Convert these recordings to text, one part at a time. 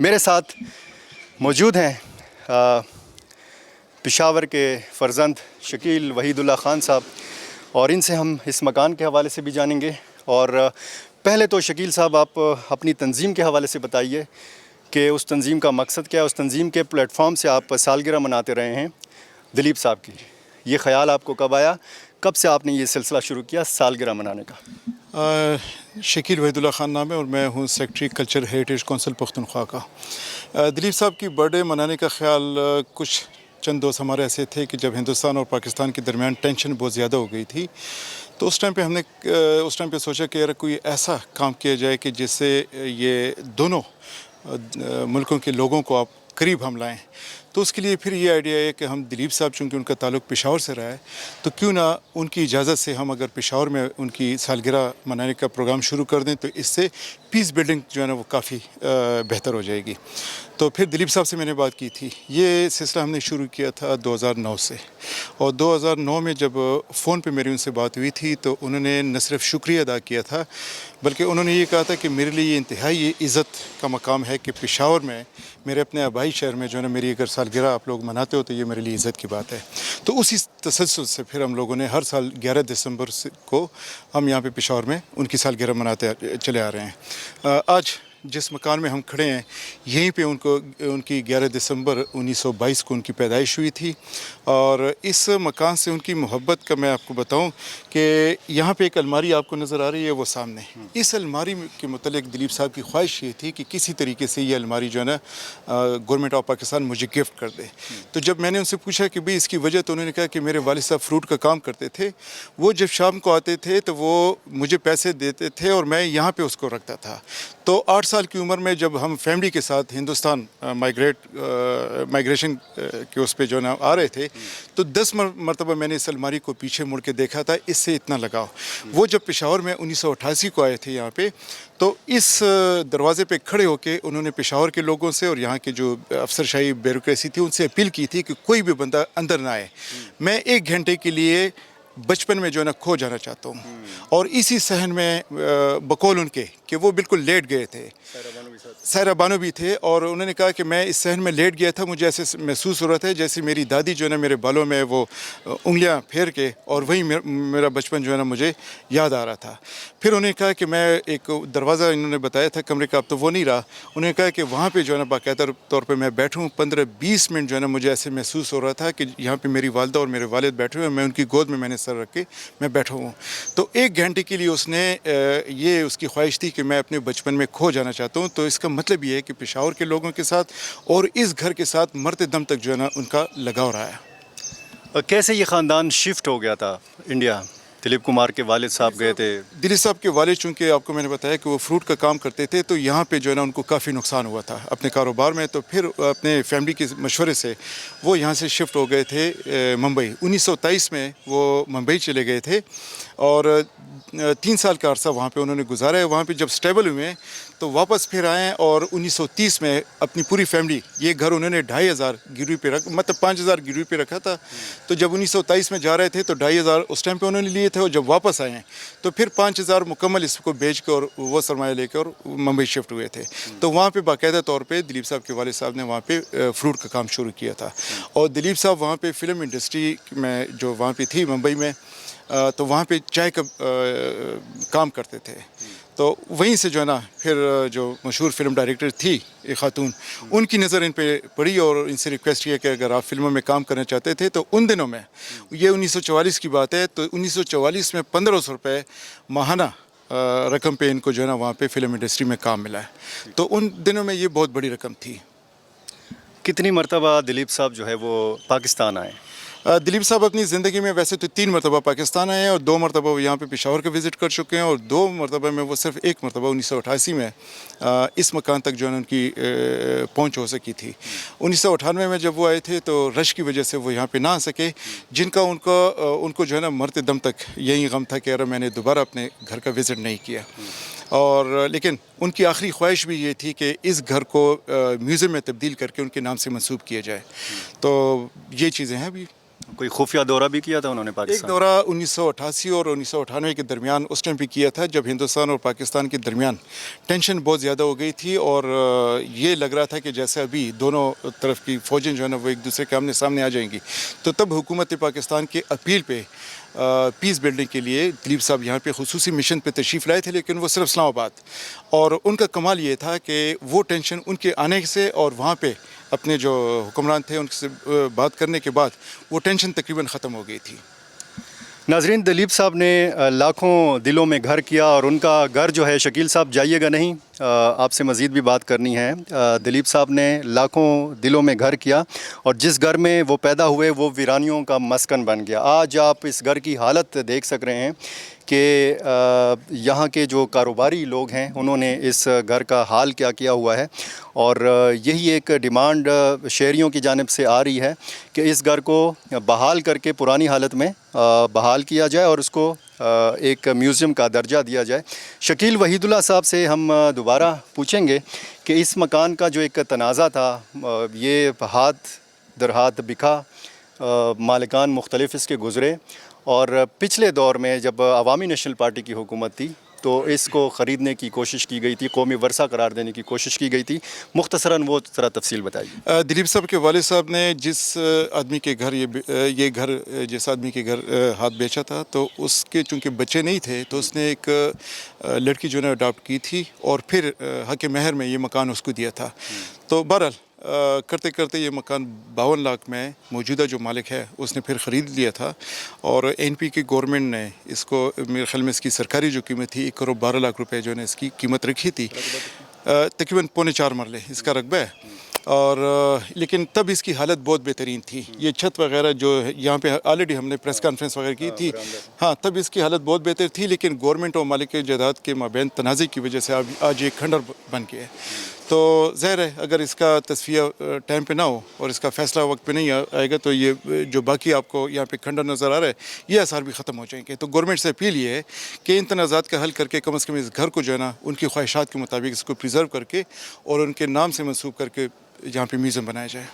میرے ساتھ موجود ہیں پشاور کے فرزند شکیل وحید اللہ خان صاحب، اور ان سے ہم اس مکان کے حوالے سے بھی جانیں گے. اور پہلے تو شکیل صاحب آپ اپنی تنظیم کے حوالے سے بتائیے کہ اس تنظیم کا مقصد کیا ہے. اس تنظیم کے پلیٹ فارم سے آپ سالگرہ مناتے رہے ہیں دلیپ صاحب کی. یہ خیال آپ کو کب آیا، کب سے آپ نے یہ سلسلہ شروع کیا سالگرہ منانے کا؟ شکیل وحید اللہ خان نام ہے اور میں ہوں secretary culture heritage council Pakhtunkhwa کا. دلیپ صاحب کی برتھ ڈے منانے کا خیال کچھ چند دوست ہمارے ایسے تھے کہ جب ہندوستان اور پاکستان کے درمیان ٹینشن بہت زیادہ ہو گئی تھی تو اس ٹائم پہ ہم نے سوچا کہ یار کوئی ایسا کام کیا جائے کہ جس سے یہ دونوں ملکوں کے لوگوں کو آپ قریب ہم لائیں. تو اس کے لیے پھر یہ آئیڈیا ہے کہ ہم دلیپ صاحب چونکہ ان کا تعلق پشاور سے رہا ہے تو کیوں نہ ان کی اجازت سے ہم اگر پشاور میں ان کی سالگرہ منانے کا پروگرام شروع کر دیں تو اس سے پیس بلڈنگ جو ہے نا وہ کافی بہتر ہو جائے گی. تو پھر دلیپ صاحب سے میں نے بات کی تھی. یہ سلسلہ ہم نے شروع کیا تھا 2009 سے، اور 2009 میں جب فون پہ میری ان سے بات ہوئی تھی تو انہوں نے نہ صرف شکریہ ادا کیا تھا بلکہ انہوں نے یہ کہا تھا کہ میرے لیے یہ انتہائی عزت کا مقام ہے کہ پشاور میں میرے اپنے آبائی شہر میں جو ہے نا میری اگر سالگرہ آپ لوگ مناتے ہو تو یہ میرے لیے عزت کی بات ہے. تو اسی تسلسل سے پھر ہم لوگوں نے ہر سال 11 دسمبر کو ہم یہاں پہ پشاور میں ان کی سالگرہ مناتے چلے آ رہے ہیں. آج جس مکان میں ہم کھڑے ہیں یہیں پہ ان کی 11 دسمبر 1922 کو ان کی پیدائش ہوئی تھی. اور اس مکان سے ان کی محبت کا میں آپ کو بتاؤں کہ یہاں پہ ایک الماری آپ کو نظر آ رہی ہے وہ سامنے. اس الماری کے متعلق دلیپ صاحب کی خواہش یہ تھی کہ کسی طریقے سے یہ الماری جو ہے نا گورنمنٹ آف پاکستان مجھے گفٹ کر دے. تو جب میں نے ان سے پوچھا کہ بھئی اس کی وجہ، تو انہوں نے کہا کہ میرے والد صاحب فروٹ کا کام کرتے تھے، وہ جب شام کو آتے تھے تو وہ مجھے پیسے دیتے تھے اور میں یہاں پہ اس کو رکھتا تھا. تو 8 سال کی عمر میں جب ہم فیملی کے ساتھ ہندوستان مائگریشن کے اس پہ جو نا آ رہے تھے تو 10 مرتبہ میں نے اس الماری کو پیچھے مڑ کے دیکھا تھا، اس سے اتنا لگاؤ. وہ جب پشاور میں 1988 کو آئے تھے یہاں پہ تو اس دروازے پہ کھڑے ہو کے انہوں نے پشاور کے لوگوں سے اور یہاں کے جو افسر شاہی بیوروکریسی تھی ان سے اپیل کی تھی کہ کوئی بھی بندہ اندر نہ آئے، میں 1 گھنٹے کے لیے بچپن میں جو ہے نا کھو جانا چاہتا ہوں. اور اسی صحن میں بقول ان کے کہ وہ بالکل لیٹ گئے تھے، سائرہ بانو بھی تھے، اور انہوں نے کہا کہ میں اس صحن میں لیٹ گیا تھا، مجھے ایسے محسوس ہو رہا تھا جیسے میری دادی جو ہے نا میرے بالوں میں وہ انگلیاں پھیر کے، اور وہی میرا بچپن جو ہے نا مجھے یاد آ رہا تھا. پھر انہوں نے کہا کہ میں ایک دروازہ انہوں نے بتایا تھا کمرے کا، اب تو وہ نہیں رہا. انہوں نے کہا کہ وہاں پہ جو ہے نا باقاعدہ طور پہ میں بیٹھوں 15-20 منٹ جو ہے نا مجھے ایسے محسوس ہو رہا تھا کہ یہاں پہ میری والدہ اور میرے والد بیٹھے ہوئے ہیں، میں ان کی گود میں نے سر رکھ کے میں بیٹھا ہوں. تو 1 گھنٹے کے لیے اس نے یہ اس کی خواہش تھی کہ میں اپنے بچپن میں کھو جانا چاہتا ہوں. تو اس کا مطلب یہ ہے کہ پشاور کے لوگوں کے ساتھ اور اس گھر کے ساتھ مرتے دم تک جو ہے نا ان کا لگاؤ رہا ہے. کیسے یہ خاندان شفٹ ہو گیا تھا انڈیا؟ دلیپ کمار کے والد صاحب گئے تھے. دلیپ صاحب کے والد چونکہ آپ کو میں نے بتایا کہ وہ فروٹ کا کام کرتے تھے تو یہاں پہ جو ہے نا ان کو کافی نقصان ہوا تھا اپنے کاروبار میں. تو پھر اپنے فیملی کے مشورے سے وہ یہاں سے شفٹ ہو گئے تھے ممبئی. 1923 میں وہ ممبئی چلے گئے تھے اور 3 سال کا عرصہ وہاں پہ انہوں نے گزارا ہے. وہاں پہ جب سٹیبل ہوئے تو واپس پھر آئے اور 1930 میں اپنی پوری فیملی، یہ گھر انہوں نے 2500 گروی پہ مطلب 5000 گروی پہ رکھا تھا. تو جب 1923 میں جا رہے تھے تو 2500 اس ٹائم پہ انہوں نے لیے تھے، اور جب واپس آئے ہیں تو پھر 5000 مکمل اس کو بیچ کے اور وہ سرمایہ لے کے اور ممبئی شفٹ ہوئے تھے. تو وہاں پہ باقاعدہ طور پہ دلیپ صاحب کے والد صاحب نے وہاں پہ فروٹ کا کام شروع کیا تھا. اور دلیپ صاحب وہاں پہ فلم انڈسٹری میں جو وہاں پہ تھی ممبئی میں، تو وہاں پہ چائے کا کام کرتے تھے. تو وہیں سے جو ہے نا پھر جو مشہور فلم ڈائریکٹر تھی ایک خاتون، ان کی نظر ان پہ پڑی اور ان سے ریکویسٹ کیا کہ اگر آپ فلموں میں کام کرنا چاہتے تھے. تو ان دنوں میں، یہ 1944 کی بات ہے، تو 1944 میں 1500 روپے ماہانہ رقم پہ ان کو جو ہے نا وہاں پہ فلم انڈسٹری میں کام ملا ہے. تو ان دنوں میں یہ بہت بڑی رقم تھی. کتنی مرتبہ دلیپ صاحب جو ہے وہ پاکستان آئے؟ دلیپ صاحب اپنی زندگی میں ویسے تو 3 مرتبہ پاکستان آئے ہیں، اور 2 مرتبہ وہ یہاں پہ پشاور کا وزٹ کر چکے ہیں، اور 2 مرتبہ میں وہ صرف 1 مرتبہ 1988 میں اس مکان تک جو ہے نا ان کی پہنچ ہو سکی تھی. 1998 میں جب وہ آئے تھے تو رش کی وجہ سے وہ یہاں پہ نہ آ سکے، جن کا ان کو جو ہے نا مرتے دم تک یہی غم تھا کہ یار میں نے دوبارہ اپنے گھر کا وزٹ نہیں کیا. اور لیکن ان کی آخری خواہش بھی یہ تھی کہ اس گھر کو میوزیم میں تبدیل کر کے ان کے نام سے منسوب کیا جائے. تو یہ چیزیں ہیں ابھی. کوئی خفیہ دورہ بھی کیا تھا انہوں نے ایک پاکستان؟ دورہ 1988 اور 1998 کے درمیان اس ٹائم پہ کیا تھا جب ہندوستان اور پاکستان کے درمیان ٹینشن بہت زیادہ ہو گئی تھی، اور یہ لگ رہا تھا کہ جیسے ابھی دونوں طرف کی فوجیں جو ہے نا وہ ایک دوسرے کے آمنے سامنے آ جائیں گی. تو تب حکومت پاکستان کے اپیل پہ پیس بلڈنگ کے لیے دلیپ صاحب یہاں پہ خصوصی مشن پہ تشریف لائے تھے، لیکن وہ صرف اسلام آباد. اور ان کا کمال یہ تھا کہ وہ ٹینشن ان کے آنے سے اور وہاں پہ اپنے جو حکمران تھے ان سے بات کرنے کے بعد وہ ٹینشن تقریباً ختم ہو گئی تھی. ناظرین، دلیپ صاحب نے لاکھوں دلوں میں گھر کیا، اور ان کا گھر جو ہے، شکیل صاحب جائیے گا نہیں، آپ سے مزید بھی بات کرنی ہے. دلیپ صاحب نے لاکھوں دلوں میں گھر کیا، اور جس گھر میں وہ پیدا ہوئے وہ ویرانیوں کا مسکن بن گیا. آج آپ اس گھر کی حالت دیکھ سک رہے ہیں کہ یہاں کے جو کاروباری لوگ ہیں انہوں نے اس گھر کا حال کیا کیا ہوا ہے. اور یہی ایک ڈیمانڈ شہریوں کی جانب سے آ رہی ہے کہ اس گھر کو بحال کر کے پرانی حالت میں بحال کیا جائے اور اس کو ایک میوزیم کا درجہ دیا جائے. شکیل وحید اللہ صاحب سے ہم دوبارہ پوچھیں گے کہ اس مکان کا جو ایک تنازع تھا، یہ ہاتھ در ہاتھ بکھا، مالکان مختلف اس کے گزرے، اور پچھلے دور میں جب عوامی نیشنل پارٹی کی حکومت تھی تو اس کو خریدنے کی کوشش کی گئی تھی، قومی ورثہ قرار دینے کی کوشش کی گئی تھی. مختصراً وہ ذرا تفصیل بتائیے. دلیپ صاحب کے والد صاحب نے جس آدمی کے گھر یہ گھر جس آدمی کے گھر ہاتھ بیچا تھا، تو اس کے چونکہ بچے نہیں تھے تو اس نے ایک لڑکی جو ہے اڈاپٹ کی تھی، اور پھر حق مہر میں یہ مکان اس کو دیا تھا. تو بہرحال کرتے کرتے یہ مکان 52 لاکھ میں موجودہ جو مالک ہے اس نے پھر خرید لیا تھا. اور این پی کی گورنمنٹ نے اس کو، میرے خیال میں اس کی سرکاری جو قیمت تھی 1 کروڑ 12 لاکھ روپے جو ہے اس کی قیمت رکھی تھی. تقریباً 3.25 مرلے اس کا رقبہ ہے. اور لیکن تب اس کی حالت بہت بہترین تھی. یہ چھت وغیرہ جو یہاں پہ آلریڈی ہم نے پریس کانفرنس وغیرہ کی تھی، ہاں تب اس کی حالت بہت بہتر تھی، لیکن گورنمنٹ اور مالک جائیداد کے مابین تنازع کی وجہ سے آج ایک کھنڈر بن گیا ہے. تو ظاہر ہے اگر اس کا تصفیہ ٹائم پہ نہ ہو اور اس کا فیصلہ وقت پہ نہیں آئے گا تو یہ جو باقی آپ کو یہاں پہ کھنڈر نظر آ رہا ہے یہ آثار بھی ختم ہو جائیں گے. تو گورنمنٹ سے اپیل یہ ہے کہ ان تنازعات کا حل کر کے کم از کم اس گھر کو جو ہے نا ان کی خواہشات کے مطابق اس کو پریزرو کر کے اور ان کے نام سے منسوب کر کے جہاں پہ میوزیم بنایا جائے.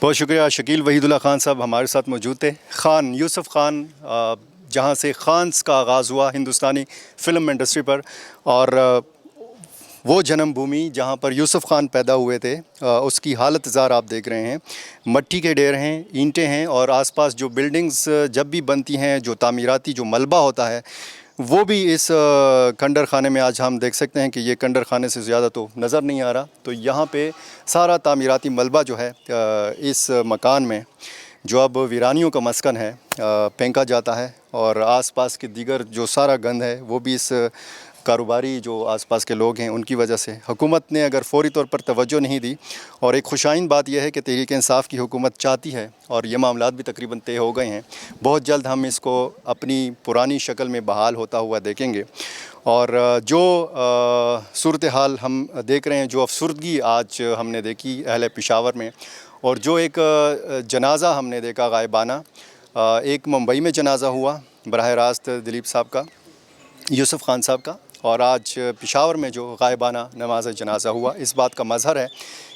بہت شکریہ. شکیل وحید اللہ خان صاحب ہمارے ساتھ موجود تھے. خان یوسف خان، جہاں سے خانز کا آغاز ہوا ہندوستانی فلم انڈسٹری پر، اور وہ جنم بھومی جہاں پر یوسف خان پیدا ہوئے تھے، اس کی حالت زار آپ دیکھ رہے ہیں. مٹی کے ڈھیر ہیں، اینٹیں ہیں، اور آس پاس جو بلڈنگز جب بھی بنتی ہیں، جو تعمیراتی جو ملبہ ہوتا ہے وہ بھی اس کھنڈر خانے میں آج ہم دیکھ سکتے ہیں کہ یہ کھنڈر خانے سے زیادہ تو نظر نہیں آ رہا. تو یہاں پہ سارا تعمیراتی ملبہ جو ہے اس مکان میں، جو اب ویرانیوں کا مسکن ہے، پھینکا جاتا ہے. اور آس پاس کے دیگر جو سارا گند ہے وہ بھی اس کاروباری جو آس پاس کے لوگ ہیں ان کی وجہ سے. حکومت نے اگر فوری طور پر توجہ نہیں دی، اور ایک خوشائن بات یہ ہے کہ تحریک انصاف کی حکومت چاہتی ہے، اور یہ معاملات بھی تقریباً طے ہو گئے ہیں، بہت جلد ہم اس کو اپنی پرانی شکل میں بحال ہوتا ہوا دیکھیں گے. اور جو صورتحال ہم دیکھ رہے ہیں، جو افسردگی آج ہم نے دیکھی اہل پشاور میں، اور جو ایک جنازہ ہم نے دیکھا غائبانہ، ایک ممبئی میں جنازہ ہوا براہ راست دلیپ صاحب کا، یوسف خان صاحب کا، اور آج پشاور میں جو غائبانہ نماز جنازہ ہوا، اس بات کا مظہر ہے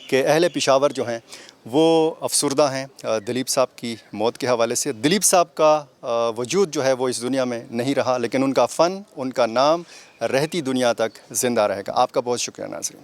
کہ اہل پشاور جو ہیں وہ افسردہ ہیں دلیپ صاحب کی موت کے حوالے سے. دلیپ صاحب کا وجود جو ہے وہ اس دنیا میں نہیں رہا، لیکن ان کا فن، ان کا نام رہتی دنیا تک زندہ رہے گا. آپ کا بہت شکریہ ناظرین.